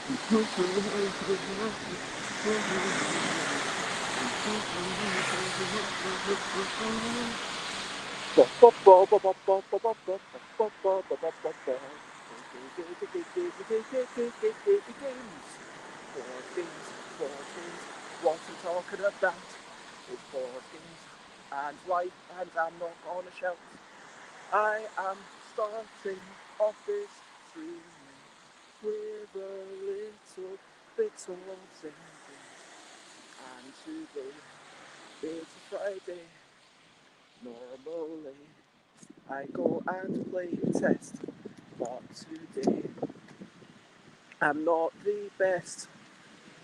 What I'm talking about is board games and life, and I'm not gonna shout. I am starting off this stream with a little bit of singing. And today it's a Friday. Normally I go and play test, but today I'm not the best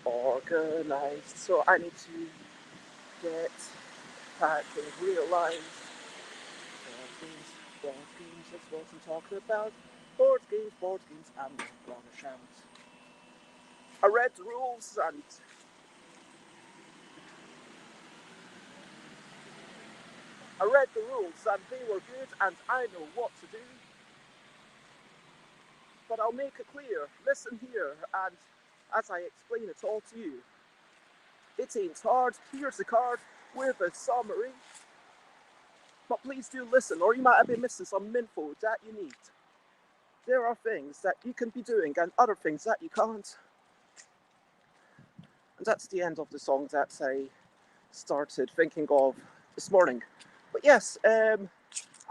organized, so I need to get back and realize board games is what I'm talking about. Board games, I'm not gonna shout. I read the rules and they were good and I know what to do. But I'll make it clear, listen here, and as I explain it all to you, it ain't hard. Here's the card with a summary. But please do listen, or you might have been missing some info that you need. There are things that you can be doing and other things that you can't. And that's the end of the song that I started thinking of this morning. But yes, I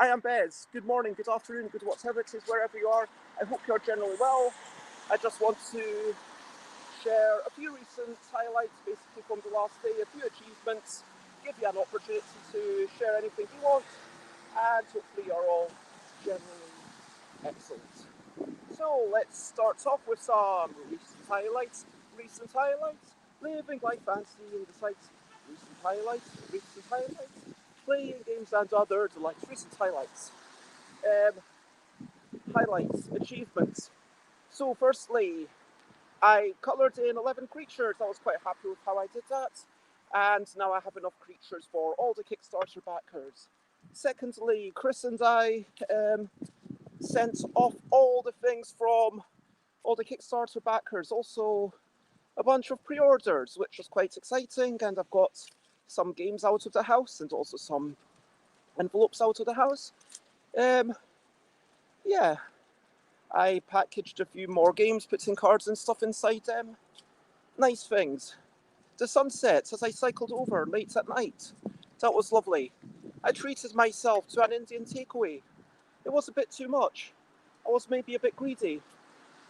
am Bez. Good morning, good afternoon, good whatever it is, wherever you are. I hope you're generally well. I just want to share a few recent highlights basically from the last day, a few achievements, give you an opportunity to share anything you want, and hopefully you're all generally excellent. So let's start off with some recent highlights. Living life and seeing the sights. Recent highlights. Playing games and other delights. Recent highlights. Achievements. So firstly, I coloured in 11 creatures. I was quite happy with how I did that. And now I have enough creatures for all the Kickstarter backers. Secondly, Chris and I sent off all the things from all the Kickstarter backers. Also, a bunch of pre-orders, which was quite exciting. And I've got some games out of the house and also some envelopes out of the house. Yeah, I packaged a few more games, put some cards and stuff inside them. Nice things. The sunset as I cycled over late at night. That was lovely. I treated myself to an Indian takeaway. It was a bit too much. I was maybe a bit greedy.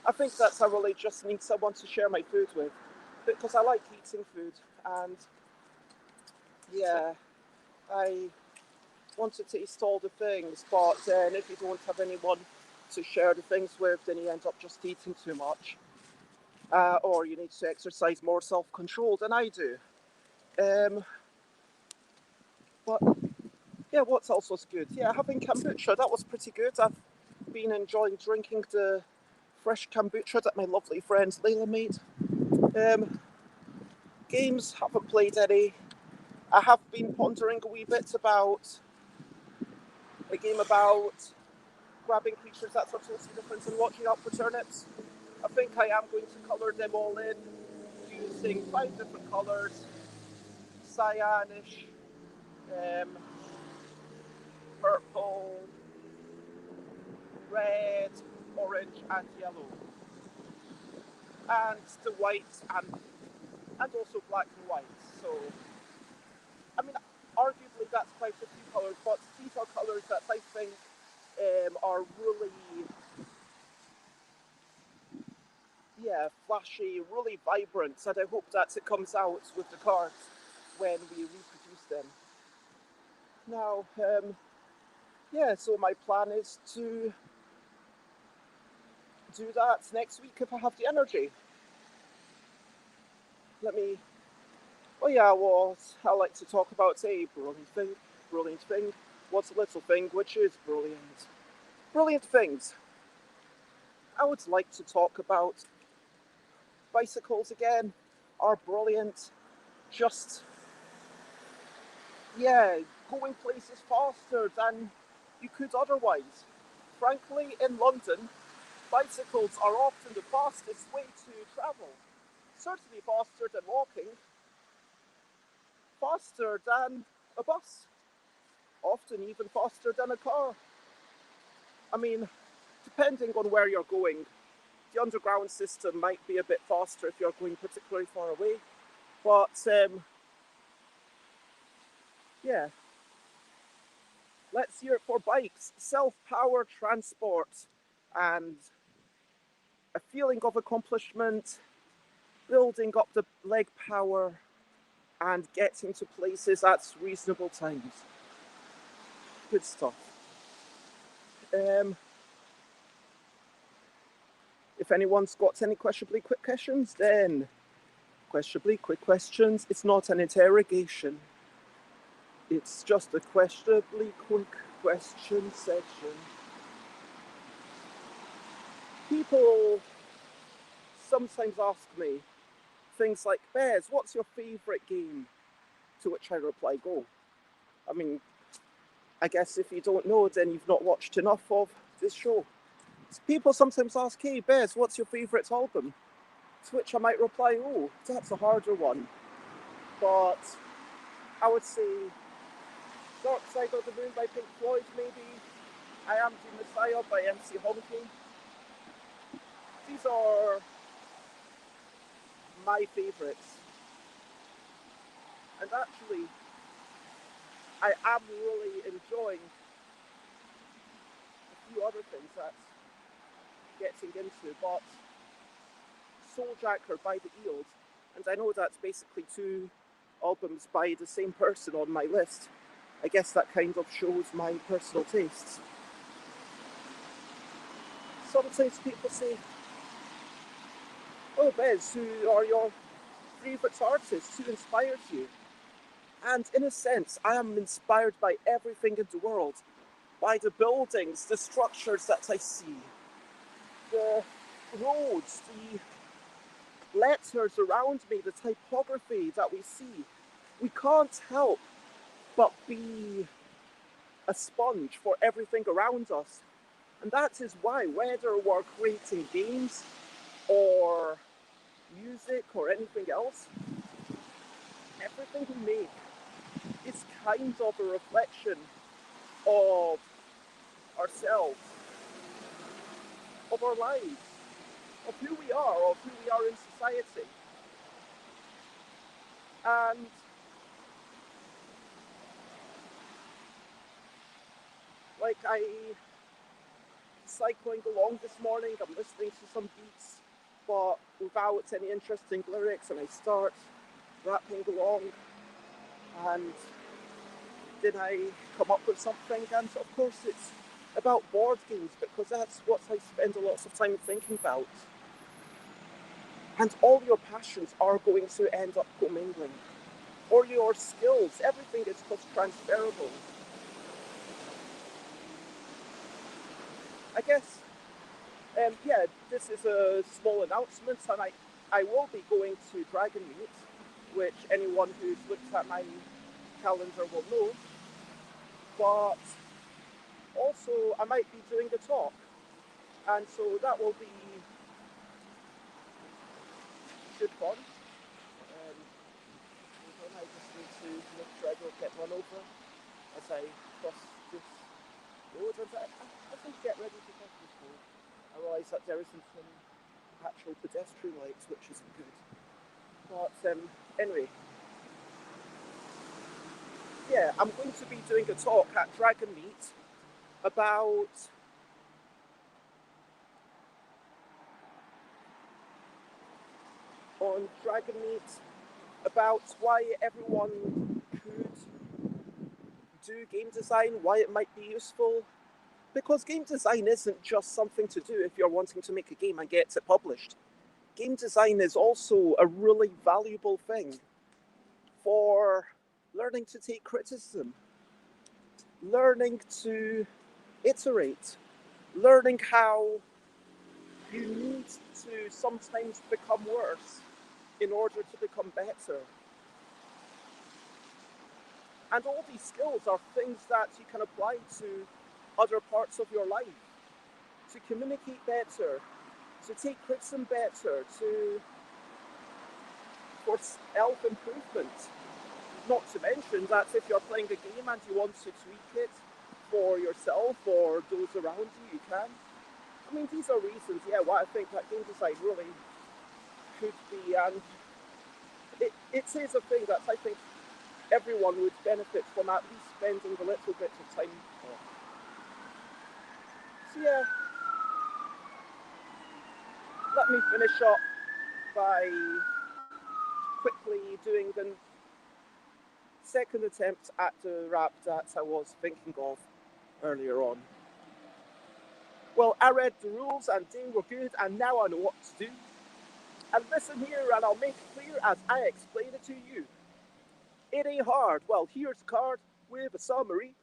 I think that's I really just need someone to share my food with, because I like eating food, and yeah, I want to taste all the things, but then if you don't have anyone to share the things with, then you end up just eating too much. Or you need to exercise more self-control than I do. But yeah, what else was good? Yeah, having kombucha, that was pretty good. I've been enjoying drinking the fresh kombucha that my lovely friend Layla made. Games, haven't played any. I have been pondering a wee bit about a game about grabbing creatures that are totally different and watching out for turnips. I think I am going to colour them all in using 5 different colours: cyanish, um, purple, red, orange, and yellow, and the white and also black and white. So, I mean, arguably that's quite a few colours, but these are colours that I think are really, yeah, flashy, really vibrant, and I hope that it comes out with the cards when we reproduce them. Now, yeah, so my plan is to do that next week if I have the energy. Let me. Oh yeah, well, I like to talk about a brilliant thing. Brilliant thing. What's a little thing which is brilliant? Brilliant things. I would like to talk about bicycles again. Are brilliant. Just, yeah, going places faster than you could otherwise. Frankly, in London, bicycles are often the fastest way to travel. Certainly faster than walking, faster than a bus, often even faster than a car. I mean, depending on where you're going, the underground system might be a bit faster if you're going particularly far away. But yeah, let's hear it for bikes. Self-powered transport and a feeling of accomplishment, building up the leg power and getting to places at reasonable times. Good stuff. If anyone's got any questionably quick questions, then questionably quick questions. It's not an interrogation. It's just a questionably quick question section. People sometimes ask me things like, Bez, what's your favourite game? To which I reply, go. I mean, I guess if you don't know, then you've not watched enough of this show. People sometimes ask, hey, Bez, what's your favourite album? To which I might reply, oh, that's a harder one. But I would say Dark Side of the Moon by Pink Floyd, maybe. I Am the Messiah by MC Honky. These are my favourites. And actually, I am really enjoying a few other things that's getting into, but Souljacker by the Eels, and I know that's basically two albums by the same person on my list. I guess that kind of shows my personal tastes. Sometimes people say, oh Bez, who are your favourite artists? Who inspires you? And in a sense, I am inspired by everything in the world. By the buildings, the structures that I see, the roads, the letters around me, the typography that we see. We can't help but be a sponge for everything around us. And that is why, whether we're creating games or music or anything else, everything we make is kind of a reflection of ourselves, of our lives, of who we are in society. And like cycling along this morning, I'm listening to some beats, but without any interesting lyrics, and I start rapping along, and then I come up with something, and of course it's about board games, because that's what I spend a lot of time thinking about. And all your passions are going to end up commingling. All your skills, everything is just transferable. I guess, yeah, this is a small announcement, and I will be going to Dragon Meet, which anyone who's looked at my calendar will know. But also, I might be doing a talk, and so that will be good fun. I just need to make sure I don't get run over as I cross this road. I think get ready to cross this road. I realise that there isn't any actual pedestrian lights, which isn't good. But anyway, yeah, I'm going to be doing a talk at Dragon Meet about about why everyone could do game design, why it might be useful. Because game design isn't just something to do if you're wanting to make a game and get it published. Game design is also a really valuable thing for learning to take criticism, learning to iterate, learning how you need to sometimes become worse in order to become better. And all these skills are things that you can apply to other parts of your life, to communicate better, to take criticism better, for self-improvement. Not to mention that if you're playing a game and you want to tweak it for yourself or those around you, you can. I mean, these are reasons, yeah, why I think that game design really could be, and it is a thing that I think everyone would benefit from at least spending a little bit of time on. So yeah, let me finish up by quickly doing the second attempt at the rap that I was thinking of earlier on. Well, I read the rules and they were good, and now I know what to do. And listen here, and I'll make it clear as I explain it to you. It ain't hard. Well, here's a card with a summary.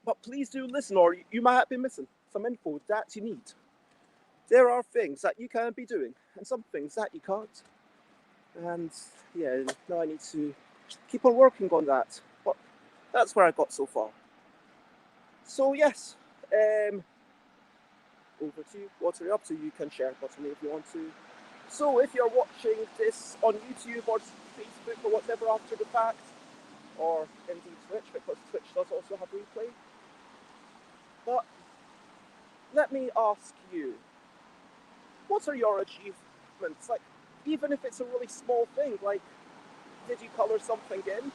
But please do listen, or you might be missing some info that you need. There are things that you can be doing, and some things that you can't. And yeah, now I need to keep on working on that. But that's where I got so far. So yes, over to you. What are you up to? You can share it with me if you want to. So if you're watching this on YouTube or Facebook or whatever after the fact, or indeed Twitch, because Twitch does also have replay. But let me ask you, what are your achievements? Like, even if it's a really small thing, like, did you colour something in?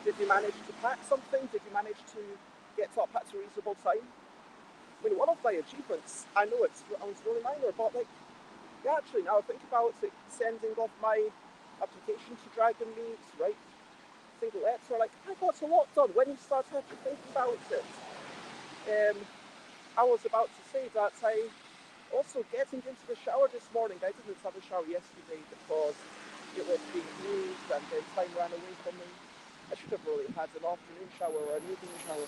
Did you manage to pack something? Did you manage to get up at a reasonable time? I mean, one of my achievements, I know it sounds really minor, but like, yeah, actually, now I think about it, sending off my application to Dragon Meet, right? Single letter, like, I got a lot done when you start actually thinking about it. I was about to say that I also getting into the shower this morning. I didn't have a shower yesterday because it was being used and the time ran away from me. I should have really had an afternoon shower or an evening shower.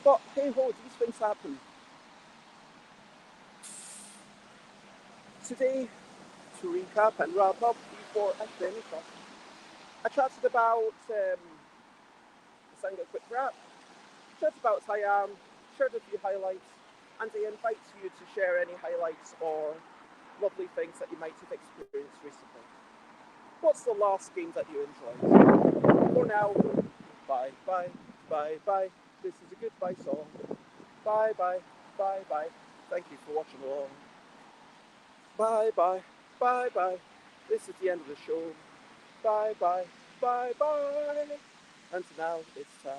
But hey ho, these things happen. Today, to recap and wrap up before I finish up, I chatted about sang a quick rap, chatted about I am, shared a few highlights, and I invite you to share any highlights or lovely things that you might have experienced recently. What's the last game that you enjoyed? For now, bye, bye, bye, bye. This is a goodbye song. Bye, bye, bye, bye. Thank you for watching along. Bye, bye, bye, bye. This is the end of the show. Bye, bye, bye, bye. And now it's time.